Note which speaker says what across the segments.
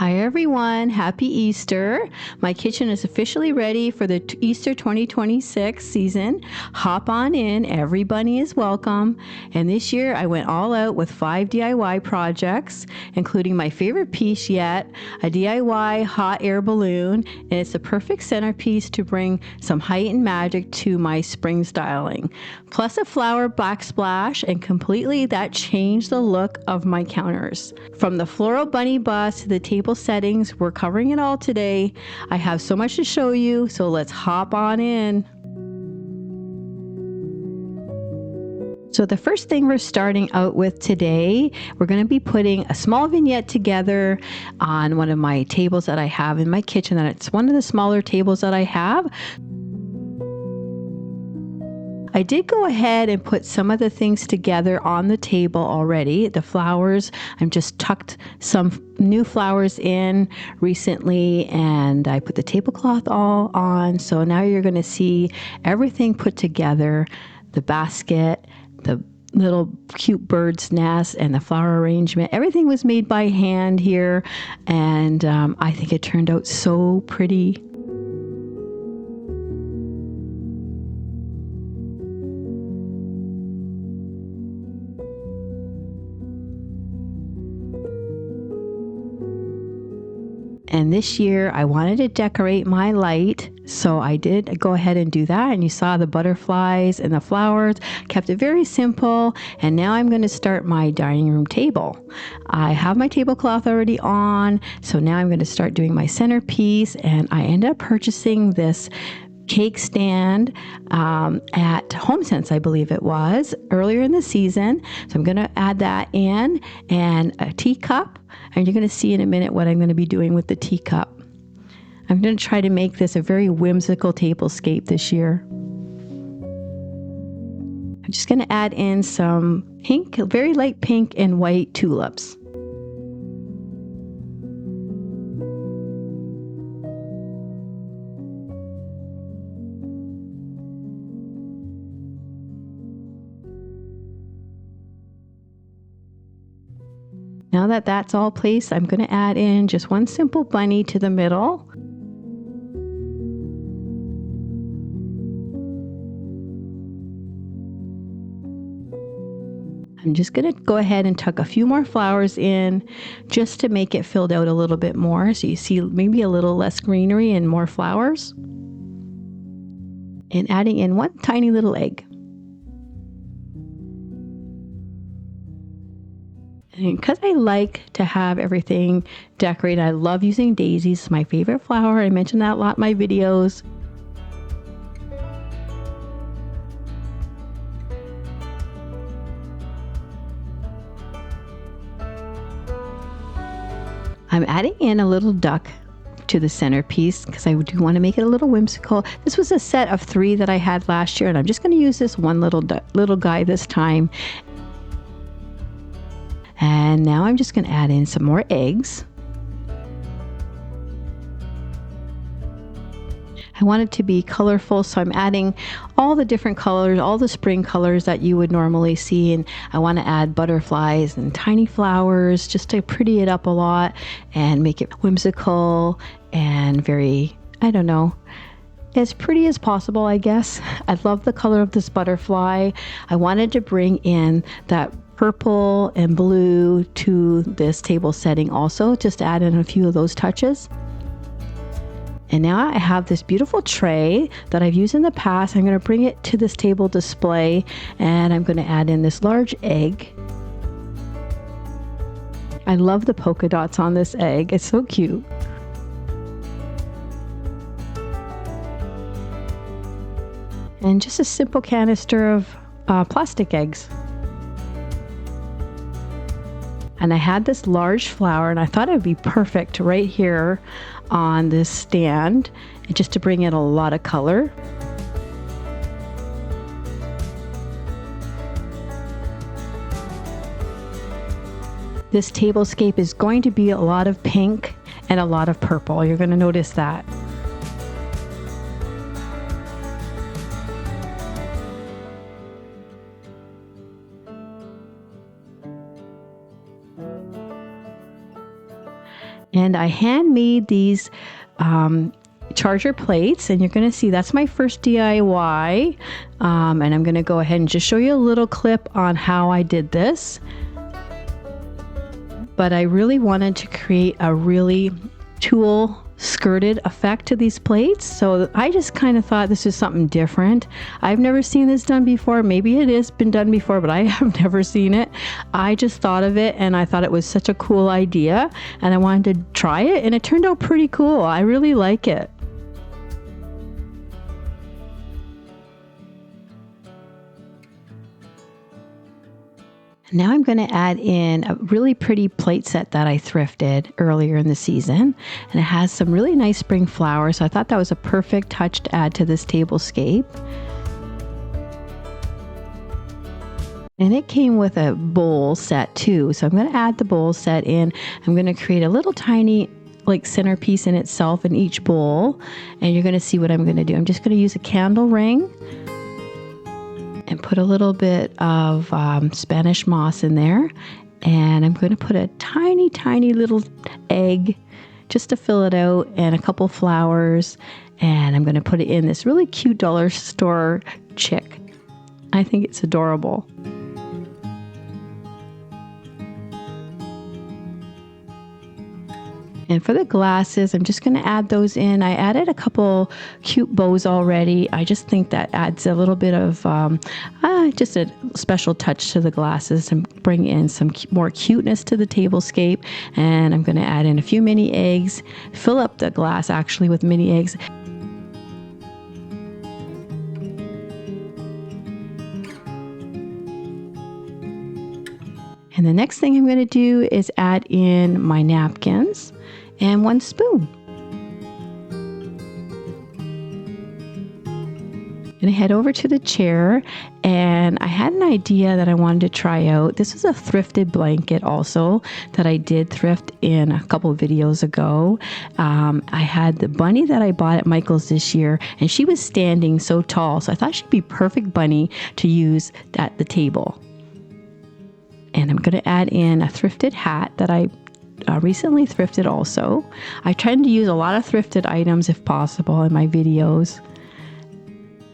Speaker 1: Hi everyone, happy Easter. My kitchen is officially ready for the Easter 2026 season. Hop on in, every bunny is welcome. And this year I went all out with 5 DIY projects, including my favorite piece yet, a DIY hot air balloon, and it's the perfect centerpiece to bring some height and magic to my spring styling. Plus a flower backsplash, and completely that changed the look of my counters. From the floral bunny bust to the table settings, we're covering it all today. I have so much to show you, so let's hop on in. So the first thing we're starting out with today, we're going to be putting a small vignette together on one of my tables that I have in my kitchen, and it's one of the smaller tables that I have. I did go ahead and put some of the things together on the table already. The flowers, I've just tucked some new flowers in recently, and I put the tablecloth all on. So now you're going to see everything put together, the basket, the little cute bird's nest, and the flower arrangement. Everything was made by hand here, and I think it turned out so pretty. And this year I wanted to decorate my light, so I did go ahead and do that. And you saw the butterflies and the flowers, kept it very simple. And now I'm going to start my dining room table. I have my tablecloth already on, so now I'm going to start doing my centerpiece. And I ended up purchasing this cake stand at HomeSense, I believe it was, earlier in the season. So I'm going to add that in, and a teacup. And you're going to see in a minute what I'm going to be doing with the teacup. I'm going to try to make this a very whimsical tablescape this year. I'm just going to add in some pink, very light pink and white tulips. Now that that's all placed, I'm going to add in just one simple bunny to the middle. I'm just going to go ahead and tuck a few more flowers in just to make it filled out a little bit more. So you see maybe a little less greenery and more flowers. And adding in one tiny little egg. And because I like to have everything decorated, I love using daisies. It's my favorite flower. I mentioned that a lot in my videos. I'm adding in a little duck to the centerpiece because I do want to make it a little whimsical. This was a set of 3 that I had last year, and I'm just going to use this one little guy this time. And now I'm just going to add in some more eggs. I want it to be colorful, so I'm adding all the different colors, all the spring colors that you would normally see. And I want to add butterflies and tiny flowers just to pretty it up a lot and make it whimsical and very, I don't know, as pretty as possible, I guess. I love the color of this butterfly. I wanted to bring in that purple and blue to this table setting also, just to add in a few of those touches. And now I have this beautiful tray that I've used in the past. I'm going to bring it to this table display, and I'm going to add in this large egg. I love the polka dots on this egg. It's so cute. And just a simple canister of plastic eggs. And I had this large flower, and I thought it would be perfect right here on this stand, and just to bring in a lot of color. This tablescape is going to be a lot of pink and a lot of purple. You're going to notice that. And I handmade these charger plates, and you're going to see that's my first DIY. And I'm going to go ahead and just show you a little clip on how I did this. But I really wanted to create a really tulle-skirted effect to these plates, so I just kind of thought this is something different. I've never seen this done before. Maybe it has been done before, but I have never seen it. I just thought of it, and I thought it was such a cool idea, and I wanted to try it, and it turned out pretty cool. I really like it. Now I'm going to add in a really pretty plate set that I thrifted earlier in the season, and it has some really nice spring flowers, so I thought that was a perfect touch to add to this tablescape. And it came with a bowl set too, so I'm going to add the bowl set in. I'm going to create a little tiny like centerpiece in itself in each bowl, and you're going to see what I'm going to do. I'm just going to use a candle ring and put a little bit of Spanish moss in there, and I'm going to put a tiny little egg just to fill it out, and a couple flowers, and I'm going to put it in this really cute dollar store chick. I think it's adorable. And for the glasses, I'm just going to add those in. I added a couple cute bows already. I just think that adds a little bit of just a special touch to the glasses and bring in some more cuteness to the tablescape. And I'm going to add in a few mini eggs, fill up the glass actually with mini eggs. And the next thing I'm going to do is add in my napkins and 1 spoon. I'm going to head over to the chair, and I had an idea that I wanted to try out. This is a thrifted blanket also that I did thrift in a couple of videos ago. I had the bunny that I bought at Michaels this year, and she was standing so tall, so I thought she'd be perfect bunny to use at the table. And I'm going to add in a thrifted hat that I recently thrifted also. I try to use a lot of thrifted items if possible in my videos.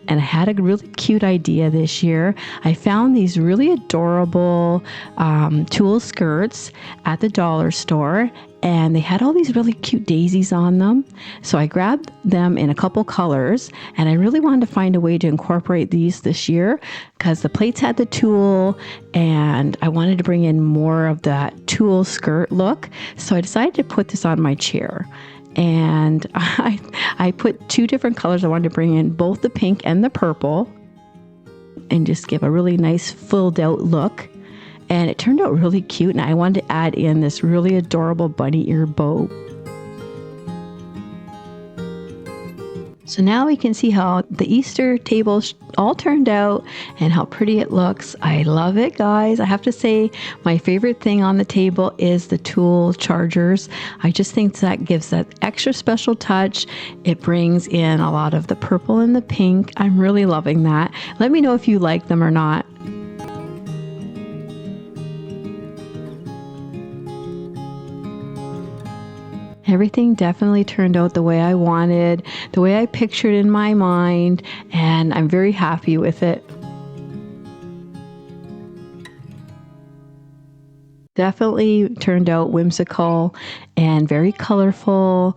Speaker 1: And I had a really cute idea this year. I found these really adorable tulle skirts at the dollar store, and they had all these really cute daisies on them. So I grabbed them in a couple colors, and I really wanted to find a way to incorporate these this year because the plates had the tulle, and I wanted to bring in more of that tulle skirt look. So I decided to put this on my chair. And I put 2 different colors. I wanted to bring in both the pink and the purple and just give a really nice filled out look. And it turned out really cute, and I wanted to add in this really adorable bunny ear bow. So now we can see how the Easter tables all turned out and how pretty it looks. I love it, guys. I have to say my favorite thing on the table is the tulle chargers. I just think that gives that extra special touch. It brings in a lot of the purple and the pink. I'm really loving that. Let me know if you like them or not. Everything definitely turned out the way I wanted, the way I pictured in my mind, and I'm very happy with it. Definitely turned out whimsical and very colorful.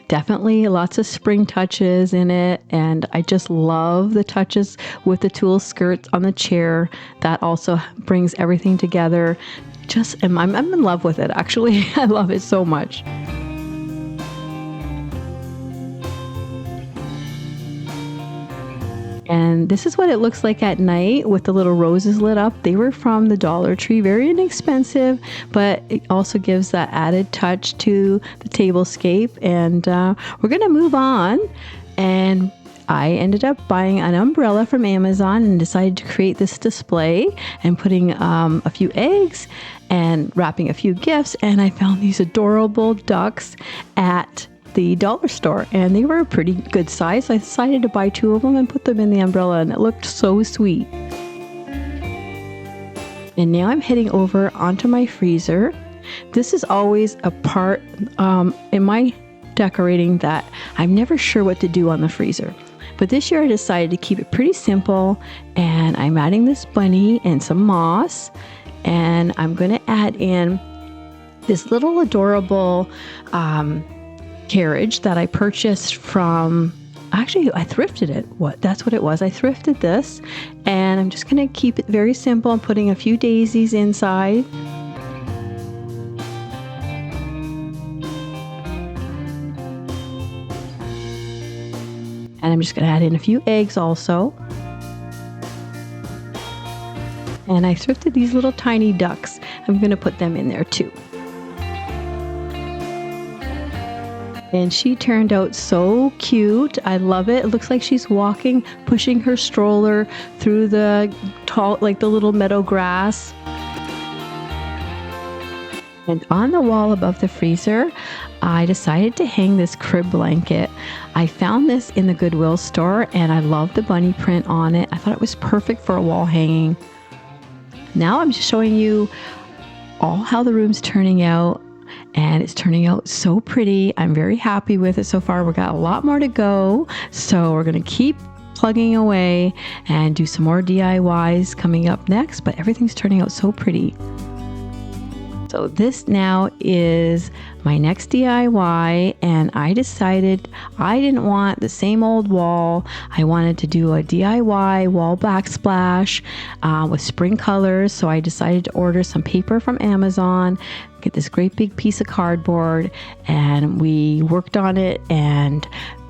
Speaker 1: Definitely lots of spring touches in it, and I just love the touches with the tulle skirts on the chair. That also brings everything together. I'm in love with it, actually. I love it so much. And this is what it looks like at night with the little roses lit up. They were from the Dollar Tree, very inexpensive, but it also gives that added touch to the tablescape. And we're going to move on. And I ended up buying an umbrella from Amazon and decided to create this display and putting a few eggs and wrapping a few gifts. And I found these adorable ducks at the dollar store, and they were a pretty good size. I decided to buy 2 of them and put them in the umbrella, and it looked so sweet. And now I'm heading over onto my freezer, This is always a part in my decorating that I'm never sure what to do on the freezer. But this year I decided to keep it pretty simple, and I'm adding this bunny and some moss, and I'm going to add in this little adorable carriage that I purchased from, actually I thrifted it. That's what it was. I thrifted this, and I'm just going to keep it very simple. I'm putting a few daisies inside. And I'm just going to add in a few eggs also. And I thrifted these little tiny ducks. I'm going to put them in there too. And she turned out so cute. I love it. It looks like she's walking, pushing her stroller through the tall, like the little meadow grass. And on the wall above the freezer, I decided to hang this crib blanket. I found this in the Goodwill store, and I love the bunny print on it. I thought it was perfect for a wall hanging. Now I'm just showing you all how the room's turning out, and it's turning out so pretty. I'm very happy with it so far. We've got a lot more to go, so we're going to keep plugging away and do some more DIYs coming up next, but everything's turning out so pretty. So this now is my next DIY, and I decided I didn't want the same old wall. I wanted to do a DIY wall backsplash with spring colors. So I decided to order some paper from Amazon, get this great big piece of cardboard, and we worked on it and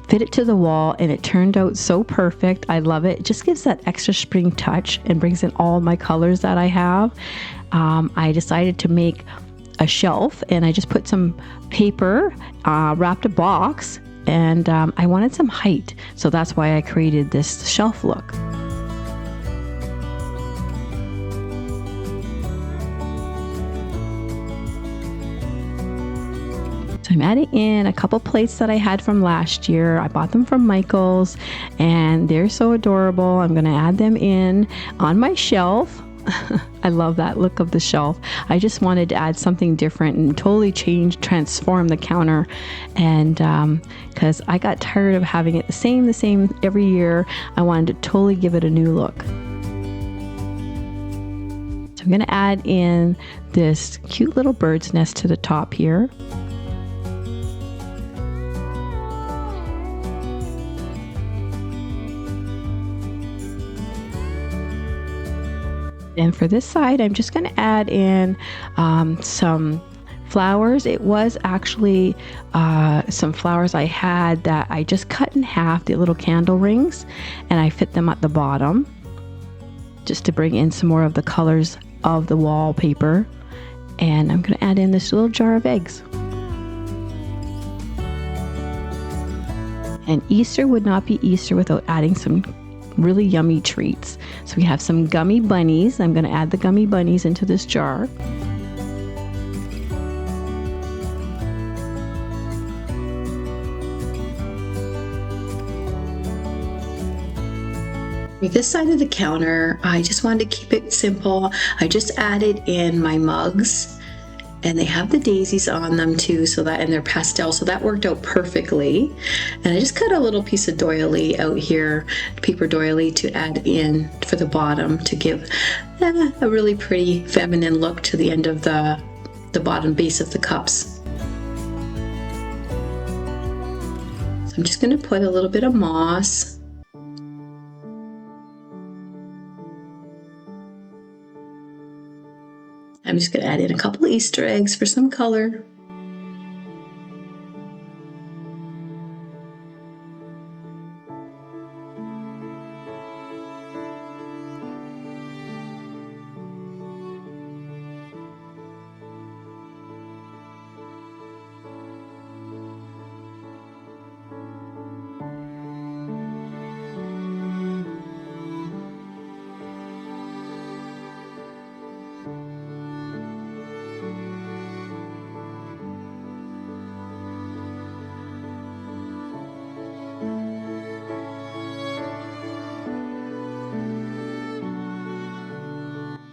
Speaker 1: fit it to the wall, and it turned out so perfect. I love it. It just gives that extra spring touch and brings in all my colors that I have. I decided to make a shelf, and I just put some paper, wrapped a box, and I wanted some height. So that's why I created this shelf look. So I'm adding in a couple plates that I had from last year. I bought them from Michaels, and they're so adorable. I'm going to add them in on my shelf. I love that look of the shelf. I just wanted to add something different and totally transform the counter. And because I got tired of having it the same every year, I wanted to totally give it a new look. So I'm going to add in this cute little bird's nest to the top here. And for this side, I'm just going to add in some flowers. It was actually some flowers I had that I just cut in half, the little candle rings, and I fit them at the bottom just to bring in some more of the colors of the wallpaper. And I'm going to add in this little jar of eggs. And Easter would not be Easter without adding some really yummy treats. So we have some gummy bunnies. I'm going to add the gummy bunnies into this jar. For this side of the counter, I just wanted to keep it simple. I just added in my mugs, and they have the daisies on them too, so that, and they're pastel, so that worked out perfectly. And I just cut a little piece of doily out here, paper doily, to add in for the bottom to give a really pretty feminine look to the end of the bottom base of the cups. So I'm just going to put a little bit of moss. I'm just going to add in a couple of Easter eggs for some color.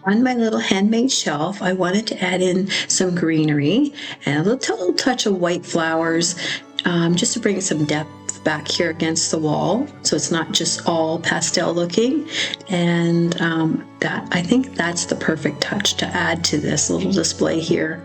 Speaker 1: On my little handmade shelf, I wanted to add in some greenery and a little touch of white flowers, just to bring some depth back here against the wall, so it's not just all pastel looking. And that, I think that's the perfect touch to add to this little display here.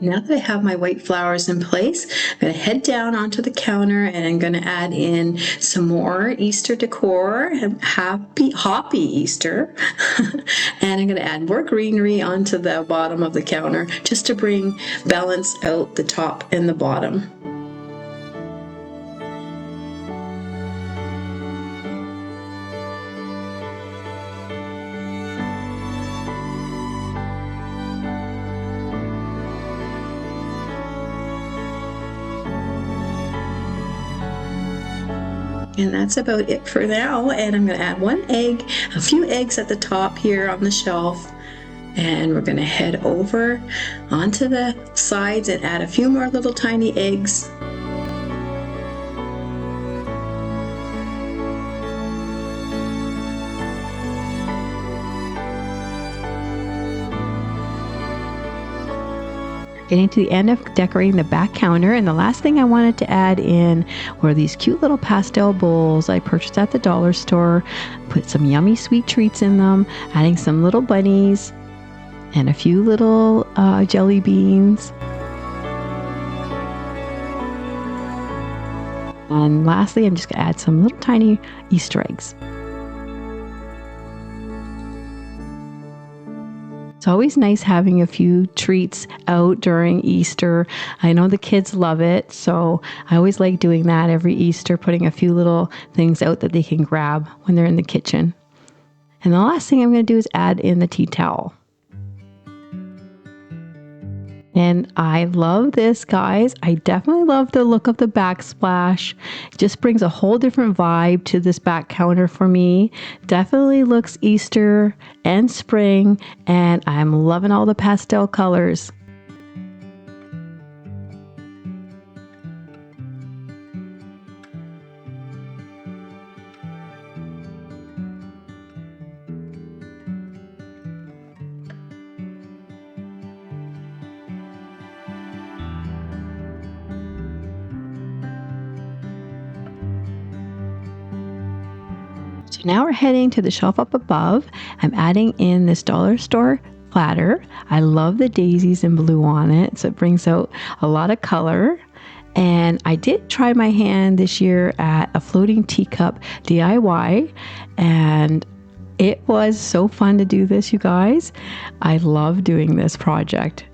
Speaker 1: Now that I have my white flowers in place, I'm going to head down onto the counter and I'm going to add in some more Easter decor. Hoppy Easter. And I'm going to add more greenery onto the bottom of the counter just to bring balance out the top and the bottom. And that's about it for now. And I'm going to add one egg, a few eggs at the top here on the shelf. And we're going to head over onto the sides and add a few more little tiny eggs. Getting to the end of decorating the back counter, and the last thing I wanted to add in were these cute little pastel bowls I purchased at the dollar store. Put some yummy sweet treats in them, adding some little bunnies and a few little jelly beans. And lastly, I'm just going to add some little tiny Easter eggs. It's always nice having a few treats out during Easter. I know the kids love it, so I always like doing that every Easter, putting a few little things out that they can grab when they're in the kitchen. And the last thing I'm going to do is add in the tea towel. And I love this, guys. I definitely love the look of the backsplash. It just brings a whole different vibe to this back counter for me. Definitely looks Easter and spring, and I'm loving all the pastel colors. So now we're heading to the shelf up above. I'm adding in this dollar store platter. I love the daisies in blue on it, so it brings out a lot of color. And I did try my hand this year at a floating teacup DIY, and it was so fun to do this, you guys. I love doing this project.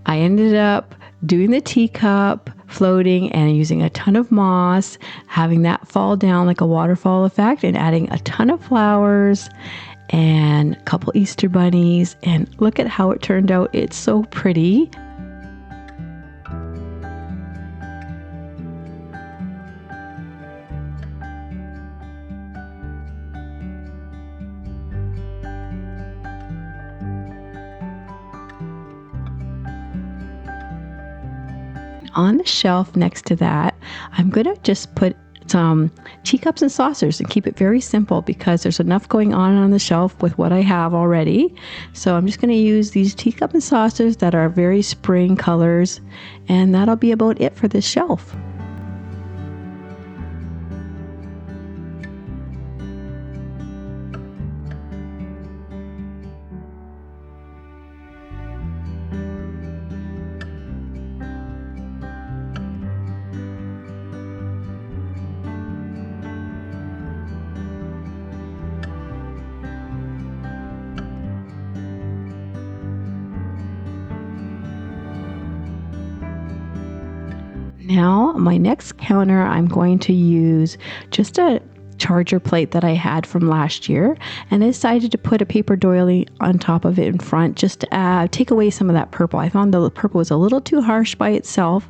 Speaker 1: I ended up doing the teacup, floating, and using a ton of moss, having that fall down like a waterfall effect, and adding a ton of flowers and a couple Easter bunnies. And look at how it turned out. It's so pretty. On the shelf next to that, I'm going to just put some teacups and saucers and keep it very simple because there's enough going on the shelf with what I have already. So I'm just going to use these teacup and saucers that are very spring colors, and that'll be about it for this shelf. Now, my next counter, I'm going to use just a charger plate that I had from last year, and I decided to put a paper doily on top of it in front just to take away some of that purple. I found the purple was a little too harsh by itself,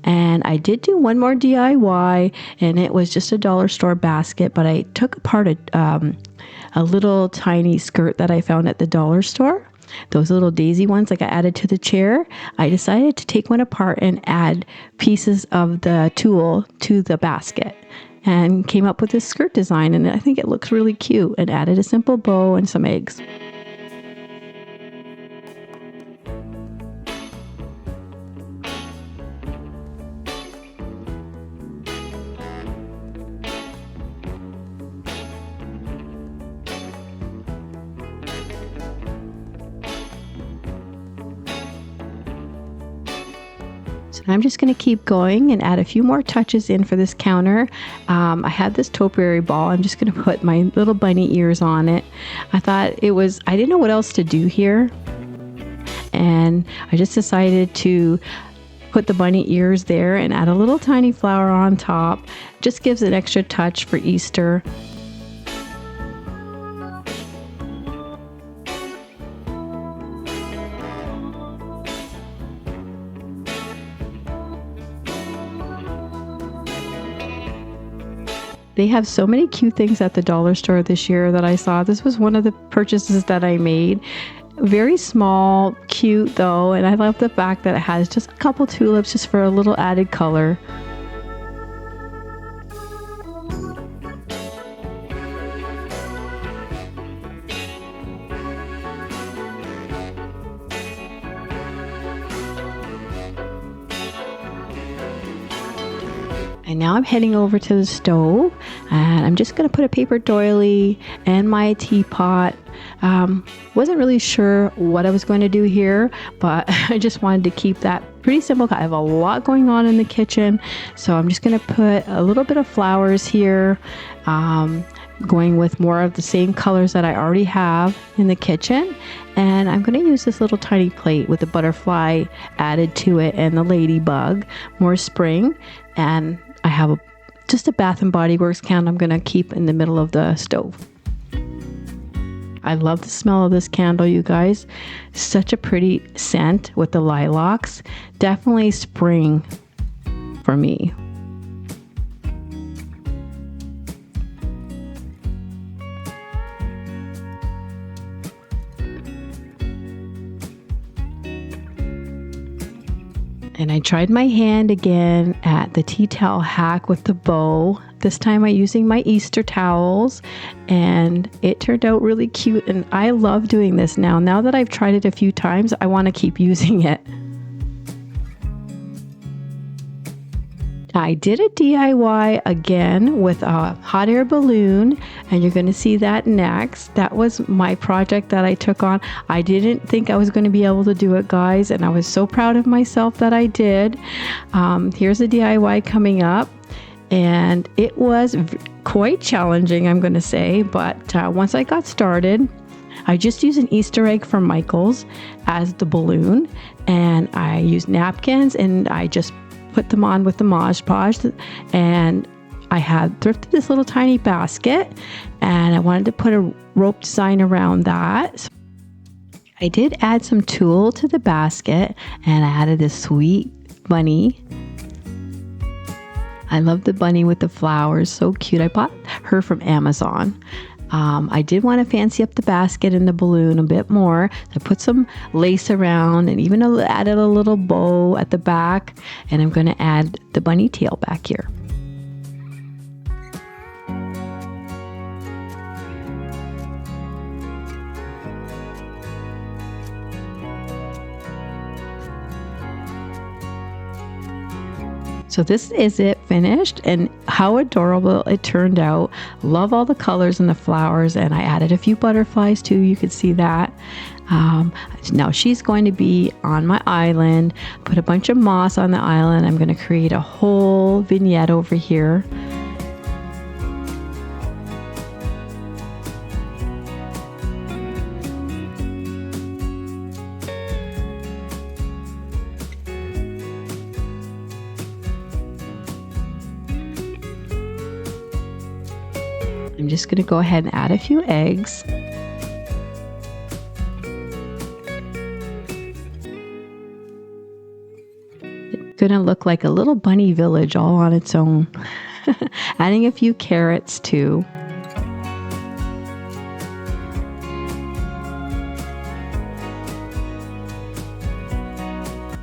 Speaker 1: and I did do one more DIY, and it was just a dollar store basket, but I took apart a little tiny skirt that I found at the dollar store. Those little daisy ones like I added to the chair. I decided to take one apart and add pieces of the tulle to the basket and came up with this skirt design, and I think it looks really cute, and added a simple bow and some eggs. I'm just going to keep going and add a few more touches in for this counter. I had this topiary ball. I'm just going to put my little bunny ears on it. I didn't know what else to do here. And I just decided to put the bunny ears there and add a little tiny flower on top. Just gives an extra touch for Easter. They have so many cute things at the dollar store this year that I saw. This was one of the purchases that I made. Very small, cute though, and I love the fact that it has just a couple tulips just for a little added color. And now I'm heading over to the stove, and I'm just going to put a paper doily and my teapot. Wasn't really sure what I was going to do here, but I just wanted to keep that pretty simple. I have a lot going on in the kitchen, so I'm just going to put a little bit of flowers here, going with more of the same colors that I already have in the kitchen. And I'm going to use this little tiny plate with the butterfly added to it and the ladybug, more spring. And I have just a Bath & Body Works candle I'm going to keep in the middle of the stove. I love the smell of this candle, you guys. Such a pretty scent with the lilacs. Definitely spring for me. And I tried my hand again at the tea towel hack with the bow. This time I'm using my Easter towels, and it turned out really cute, and I love doing this now. Now that I've tried it a few times, I want to keep using it. I did a DIY again with a hot air balloon, and you're going to see that next. That was my project that I took on. I didn't think I was going to be able to do it, guys, and I was so proud of myself that I did. Here's a DIY coming up, and it was quite challenging, I'm going to say, but once I got started, I just used an Easter egg from Michaels as the balloon, and I used napkins, and I just put them on with the Mod Podge, and I had thrifted this little tiny basket, and I wanted to put a rope design around that. So I did add some tulle to the basket, and I added this sweet bunny. I love the bunny with the flowers, so cute. I bought her from Amazon. I did want to fancy up the basket and the balloon a bit more. I put some lace around and even added a little bow at the back, and I'm going to add the bunny tail back here. So this is it finished, and how adorable it turned out. Love all the colors and the flowers, and I added a few butterflies too. You could see that. Now she's going to be on my island. Put a bunch of moss on the island. I'm going to create a whole vignette over here. I'm just going to go ahead and add a few eggs. It's going to look like a little bunny village all on its own. Adding a few carrots too.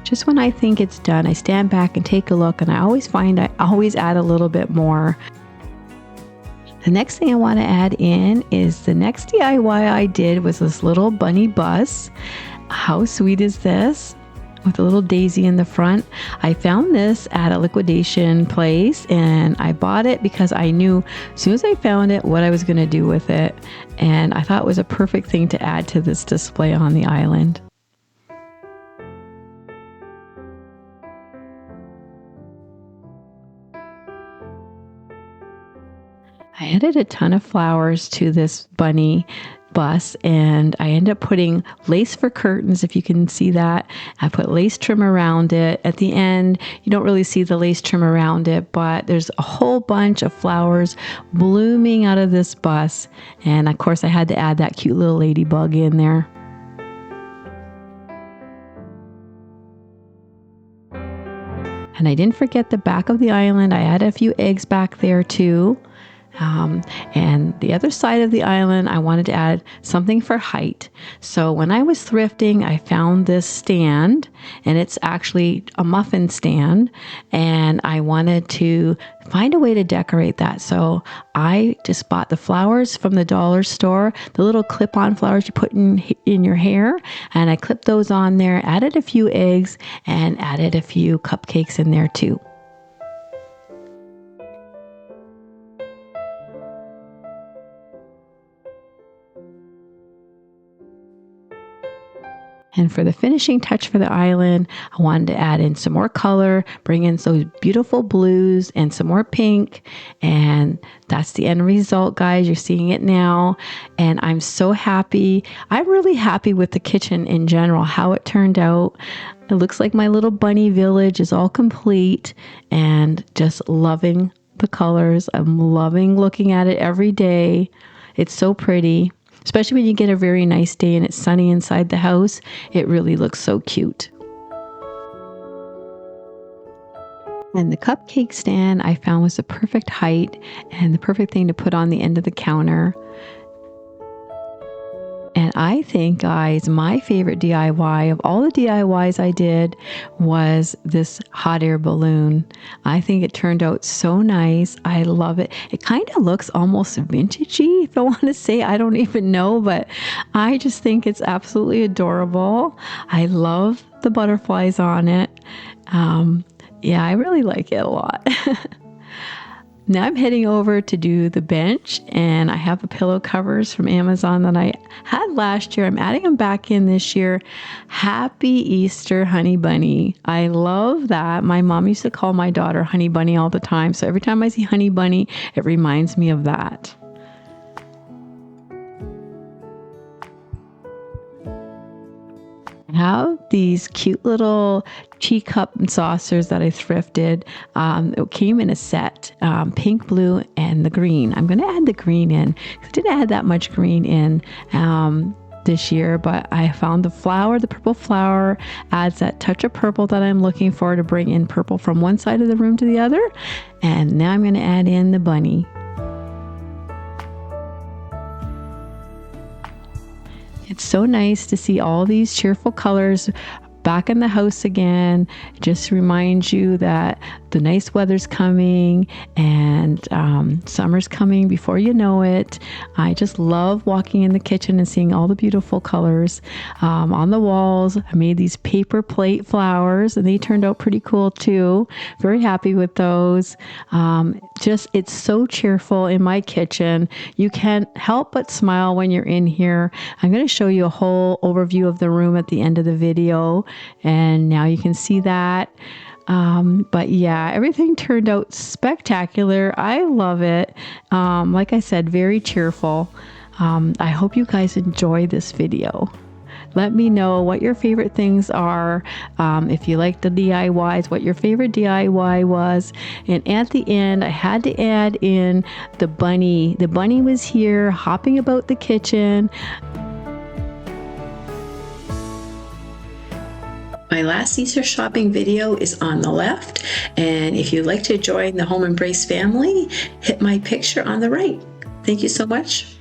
Speaker 1: Just when I think it's done, I stand back and take a look, and I always find I always add a little bit more. The next thing I want to add in is the next DIY I did was this little bunny bus. How sweet is this? With a little daisy in the front. I found this at a liquidation place, and I bought it because I knew as soon as I found it what I was going to do with it, and I thought it was a perfect thing to add to this display on the island. I added a ton of flowers to this bunny bus, and I ended up putting lace for curtains, if you can see that. I put lace trim around it. At the end, you don't really see the lace trim around it, but there's a whole bunch of flowers blooming out of this bus. And of course, I had to add that cute little ladybug in there. And I didn't forget the back of the island. I added a few eggs back there too. And the other side of the island, I wanted to add something for height. So when I was thrifting, I found this stand, and it's actually a muffin stand, and I wanted to find a way to decorate that. So I just bought the flowers from the dollar store, the little clip-on flowers you put in your hair, and I clipped those on there, added a few eggs, and added a few cupcakes in there too. And for the finishing touch for the island, I wanted to add in some more color, bring in those beautiful blues and some more pink. And that's the end result, guys. You're seeing it now. And I'm so happy. I'm really happy with the kitchen in general, how it turned out. It looks like my little bunny village is all complete, and just loving the colors. I'm loving looking at it every day. It's so pretty. Especially when you get a very nice day and it's sunny inside the house, it really looks so cute. And the cupcake stand I found was the perfect height and the perfect thing to put on the end of the counter. And I think, guys, my favorite DIY of all the DIYs I did was this hot air balloon. I think it turned out so nice. I love it. It kind of looks almost vintagey, if I want to say. I don't even know, but I just think it's absolutely adorable. I love the butterflies on it. Yeah, I really like it a lot. Now I'm heading over to do the bench, and I have the pillow covers from Amazon that I had last year. I'm adding them back in this year. Happy Easter, Honey Bunny. I love that. My mom used to call my daughter Honey Bunny all the time. So every time I see Honey Bunny, it reminds me of that. I have these cute little teacup and saucers that I thrifted. It came in a set, pink, blue, and the green. I'm going to add the green in. I didn't add that much green in this year, but I found the flower, the purple flower, adds that touch of purple that I'm looking for to bring in purple from one side of the room to the other. And now I'm going to add in the bunny. It's so nice to see all these cheerful colors back in the house again. It just reminds you that the nice weather's coming and summer's coming before you know it. I just love walking in the kitchen and seeing all the beautiful colors on the walls. I made these paper plate flowers, and they turned out pretty cool too. Very happy with those. It's so cheerful in my kitchen. You can't help but smile when you're in here. I'm going to show you a whole overview of the room at the end of the video, and now you can see that. But yeah, everything turned out spectacular. I love it. Like I said, very cheerful. I hope you guys enjoy this video. Let me know what your favorite things are. If you like the DIYs, what your favorite DIY was. And at the end, I had to add in the bunny. The bunny was here hopping about the kitchen. My last Easter shopping video is on the left, and if you'd like to join the Home Embrace family, hit my picture on the right. Thank you so much.